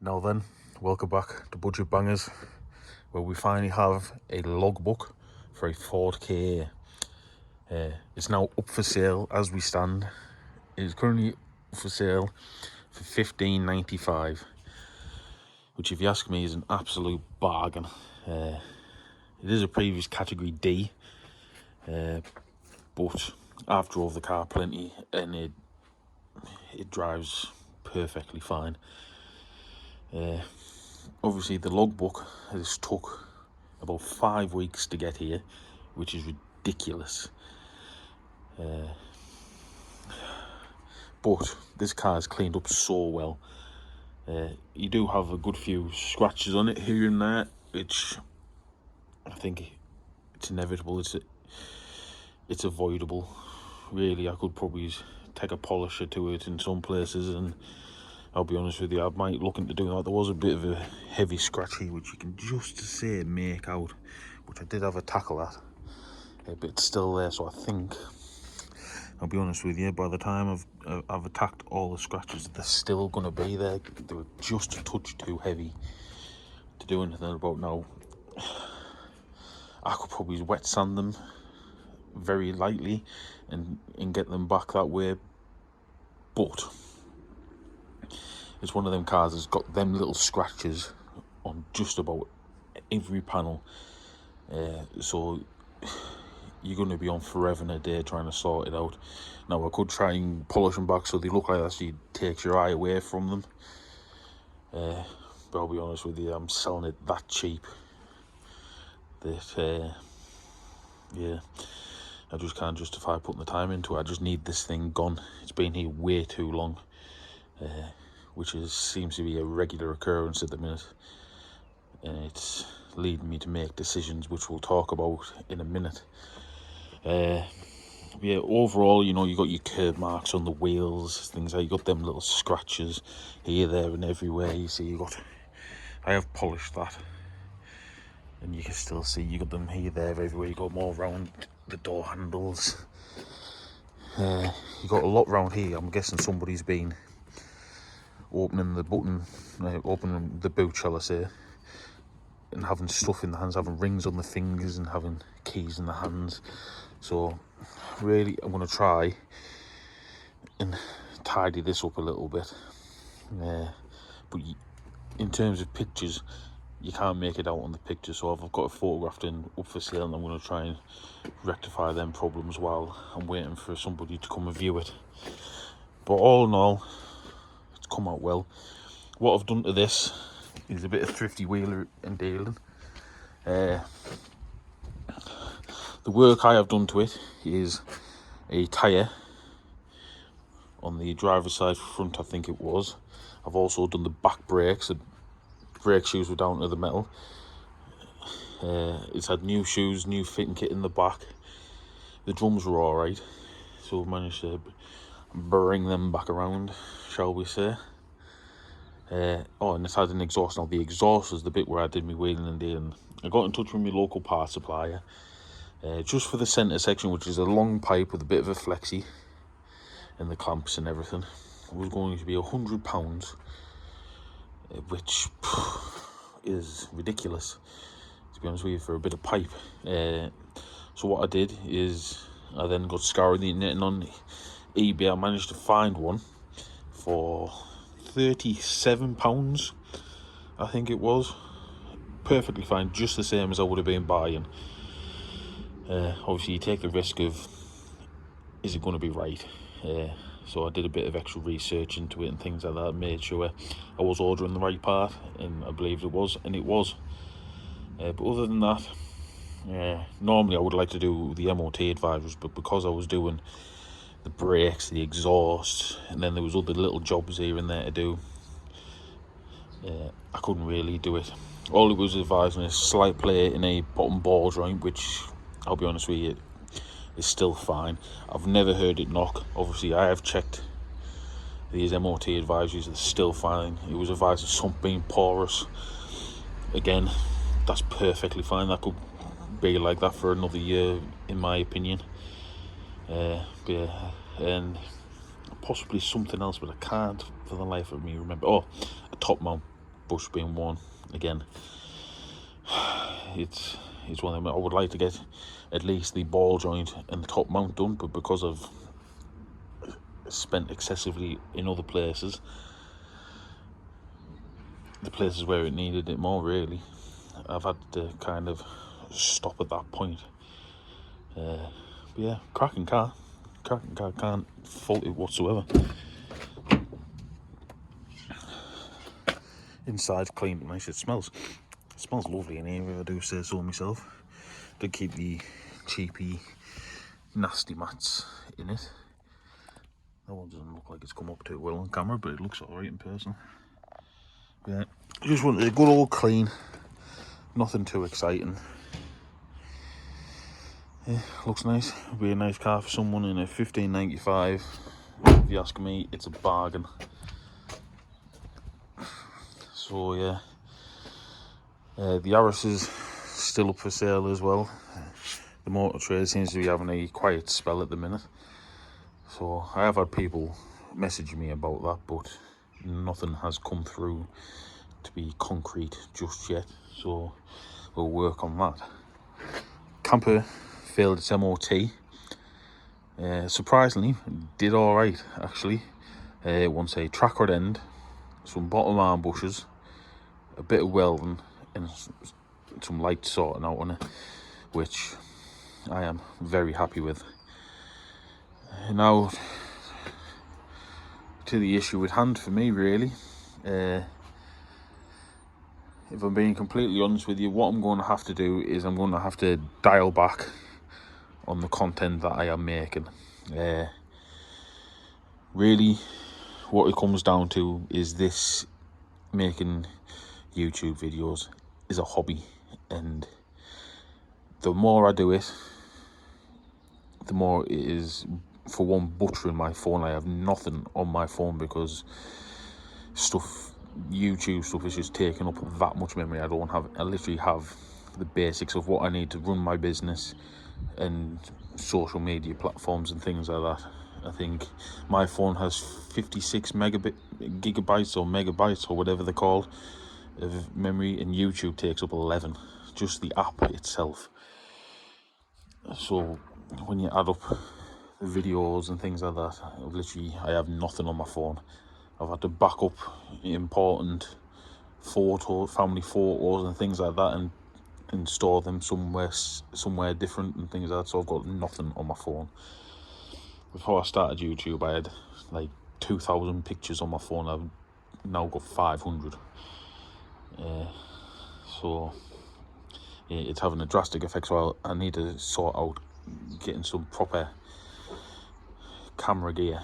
Now then, welcome back to Budget Bangers, where we finally have a logbook for a Ford Ka. It's now up for sale as we stand. It is currently up for sale for $15.95, which, if you ask me, is an absolute bargain. It is a previous category D, but I've drove the car plenty and it drives perfectly fine. Obviously the logbook has took about 5 weeks to get here, which is ridiculous. But this car is cleaned up so well. You do have a good few scratches on it here and there, which I think it's inevitable. It's avoidable. Really, I could probably take a polisher to it in some places, and I'll be honest with you, I might look into doing that. There was a bit of a heavy scratch here, which you can just say make out, which I did have a tackle at, but it's still there. So I think, I'll be honest with you, by the time I've attacked all the scratches, they're still going to be there. They were just a touch too heavy to do anything about now. I could probably wet sand them very lightly and get them back that way, but it's one of them cars that's got them little scratches on just about every panel, so you're going to be on forever and a day trying to sort it out. Now I could try and polish them back so they look like that, so it takes your eye away from them, but I'll be honest with you, I'm selling it that cheap that yeah, I just can't justify putting the time into it. I just need this thing gone. It's been here way too long, which seems to be a regular occurrence at the minute, and it's leading me to make decisions which we'll talk about in a minute. Yeah, overall, you know, you got your curb marks on the wheels, things like, you got them little scratches here, there and everywhere. You see, I have polished that, and you can still see you got them here, there, everywhere. You got more around the door handles. You got a lot around here. I'm guessing somebody's been opening the opening the boot, shall I say, and having stuff in the hands, having rings on the fingers and having keys in the hands. So really, I'm going to try and tidy this up a little bit. But in terms of pictures, you can't make it out on the picture, so I've got it photographed and up for sale, and I'm going to try and rectify them problems while I'm waiting for somebody to come and view it. But all in all, it's come out well. What I've done to this is a bit of thrifty wheeler and dealing. The work I have done to it is a tyre on the driver's side front, I think it was. I've also done the back brakes. The brake shoes were down to the metal. It's had new shoes, new fitting kit in the back. The drums were alright, so I managed to bring them back around, shall we say. And it's had an exhaust. Now the exhaust is the bit where I did my wheeling and dealing. I got in touch with my local parts supplier, just for the centre section, which is a long pipe with a bit of a flexi and the clamps and everything. It was going to be £100, which is ridiculous, to be honest with you, for a bit of pipe. So what I did is I then got scouring the internet, and on eBay I managed to find one for £37, I think it was. Perfectly fine, just the same as I would have been buying. Obviously you take the risk of, is it going to be right? So I did a bit of extra research into it and things like that, made sure I was ordering the right part, and I believed it was, and it was. But other than that, normally I would like to do the MOT advisors, but because I was doing the brakes, the exhaust, and then there was other little jobs here and there to do, I couldn't really do it. All it was advising is slight play in a bottom ball joint, which, I'll be honest with you, is still fine. I've never heard it knock. Obviously I have checked these MOT advisories, they're still fine. It was advised of something porous. Again, that's perfectly fine. That could be like that for another year, in my opinion. And possibly something else, but I can't for the life of me remember. Oh, a top mount. bush being worn again. It's one of them. I would like to get at least the ball joint and the top mount done, but because I've spent excessively in other places, the places where it needed it more, really, I've had to kind of stop at that point. But yeah, cracking car, can't fault it whatsoever. Inside's clean but nice. It smells lovely in here, if I do say so myself. Did keep the cheapy nasty mats in it. That one doesn't look like it's come up too well on camera, but it looks alright in person. Yeah, just wanted a good old clean, nothing too exciting. Yeah, looks nice. It'll be a nice car for someone in a 1595. If you ask me, it's a bargain. So yeah, the Yaris is still up for sale as well. The motor trade seems to be having a quiet spell at the minute. So I have had people messaging me about that, but nothing has come through to be concrete just yet. So we'll work on that. Camper failed its MOT. Surprisingly, did alright actually. Once a track rod end, some bottom arm bushes, a bit of welding, and some light sorting out on it, which I am very happy with. Now to the issue at hand for me, really. If I'm being completely honest with you, what I'm going to have to do is I'm going to have to dial back on the content that I am making. Really, what it comes down to is this: making YouTube videos is a hobby, and the more I do it, the more it is, for one, butchering my phone. I have nothing on my phone because YouTube stuff is just taking up that much memory. I literally have the basics of what I need to run my business and social media platforms and things like that. I think my phone has 56 gigabytes or megabytes or whatever they're called of memory, and YouTube takes up 11, just the app itself. So when you add up the videos and things like that, I have nothing on my phone. I've had to back up important family photos and things like that, and store them somewhere different and things like that. So I've got nothing on my phone. Before I started YouTube, I had like 2,000 pictures on my phone. I've now got 500. So yeah, it's having a drastic effect. So I need to sort out getting some proper camera gear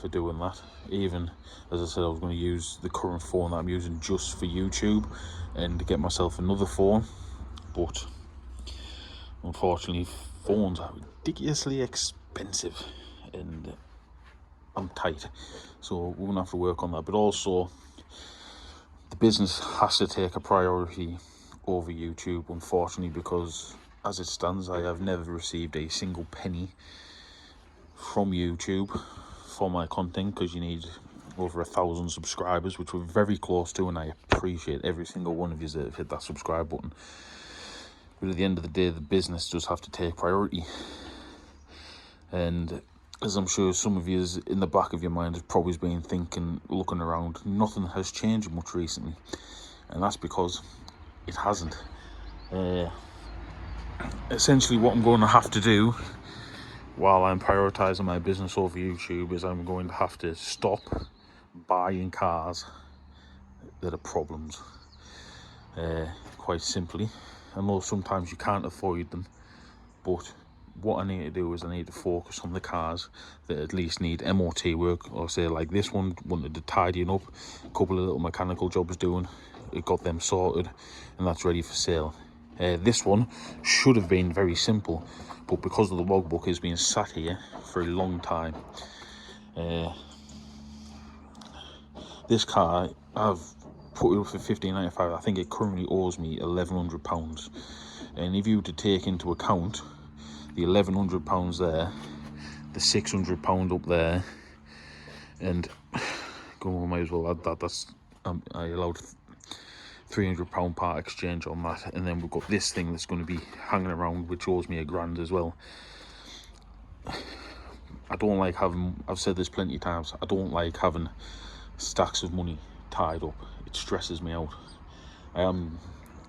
for doing that. Even, as I said, I was going to use the current phone that I'm using just for YouTube and get myself another phone, but unfortunately phones are ridiculously expensive and I'm tight, so we're gonna have to work on that. But also, the business has to take a priority over YouTube, unfortunately, because as it stands, I have never received a single penny from YouTube for my content, because you need over 1,000 subscribers, which we're very close to, and I appreciate every single one of you that have hit that subscribe button. But at the end of the day, the business does have to take priority. And as I'm sure some of you in the back of your mind have probably been thinking, looking around, nothing has changed much recently. And that's because it hasn't. Essentially what I'm going to have to do while I'm prioritising my business over YouTube is I'm going to have to stop buying cars that are problems. Quite simply. I know sometimes you can't avoid them, but what I need to do is I need to focus on the cars that at least need MOT work, or say like this one wanted to tidying up, a couple of little mechanical jobs doing, it got them sorted, and that's ready for sale. This one should have been very simple, but because of the logbook has been sat here for a long time. This car, I've put it up for $1,595. I think it currently owes me £1,100. And if you were to take into account the £1,100 there, the £600 up there, and go on, might as well add that. That's I allowed £300 part exchange on that, and then we've got this thing that's going to be hanging around, which owes me £1,000 as well. I don't like having, I've said this plenty of times, I don't like having stacks of money tied up. It stresses me out. I am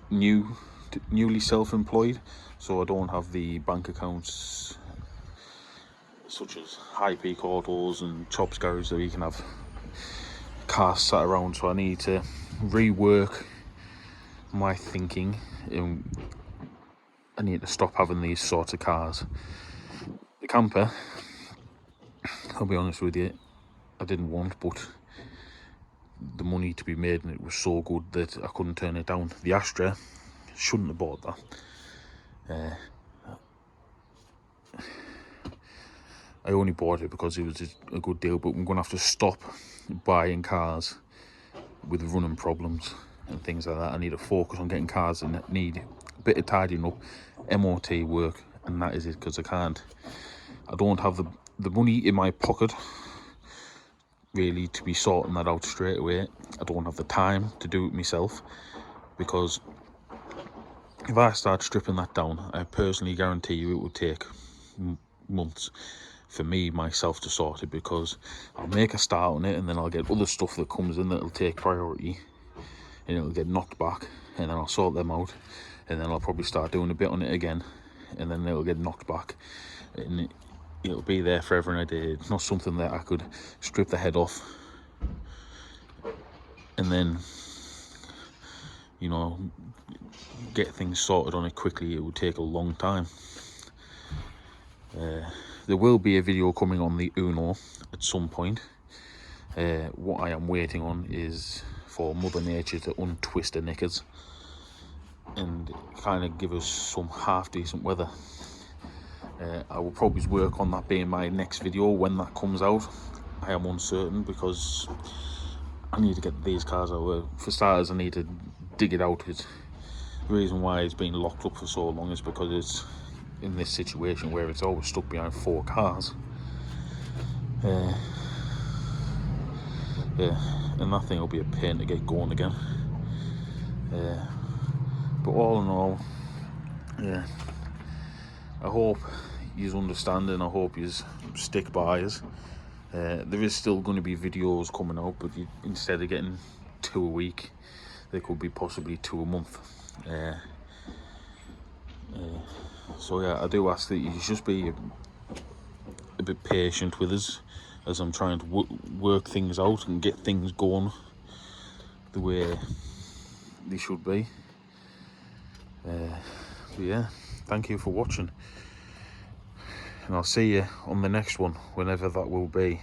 newly self-employed, so I don't have the bank accounts such as High Peak Autos and Chops Garage that you can have cars sat around, so I need to rework my thinking. I need to stop having these sorts of cars. The camper, I'll be honest with you, I didn't want, but the money to be made and it was so good that I couldn't turn it down. The Astra, shouldn't have bought that. I only bought it because it was a good deal, but I'm going to have to stop buying cars with running problems and things like that. I need to focus on getting cars that need a bit of tidying up, MOT work, and that is it, because I don't have the money in my pocket really to be sorting that out straight away. I don't have the time to do it myself, because if I start stripping that down, I personally guarantee you it will take months for me myself to sort it, because I'll make a start on it and then I'll get other stuff that comes in that'll take priority and it'll get knocked back, and then I'll sort them out, and then I'll probably start doing a bit on it again, and then it'll get knocked back, and it'll be there forever and a day. It's not something that I could strip the head off and then, you know, get things sorted on it quickly. It would take a long time. There will be a video coming on the Uno at some point. What I am waiting on is for Mother Nature to untwist her knickers and kind of give us some half decent weather. I will probably work on that being my next video when that comes out. I am uncertain because I need to get these cars out. For starters, I need to dig it out. The reason why it's been locked up for so long is because it's in this situation where it's always stuck behind 4 cars. Yeah, and that thing will be a pain to get going again. But all in all, yeah, I hope you understand and I hope you stick by us. There is still going to be videos coming out, but instead of getting 2 a week, there could be possibly 2 a month. So yeah, I do ask that you just be a bit patient with us as I'm trying to work things out and get things going the way they should be. But yeah, thank you for watching, and I'll see you on the next one, whenever that will be.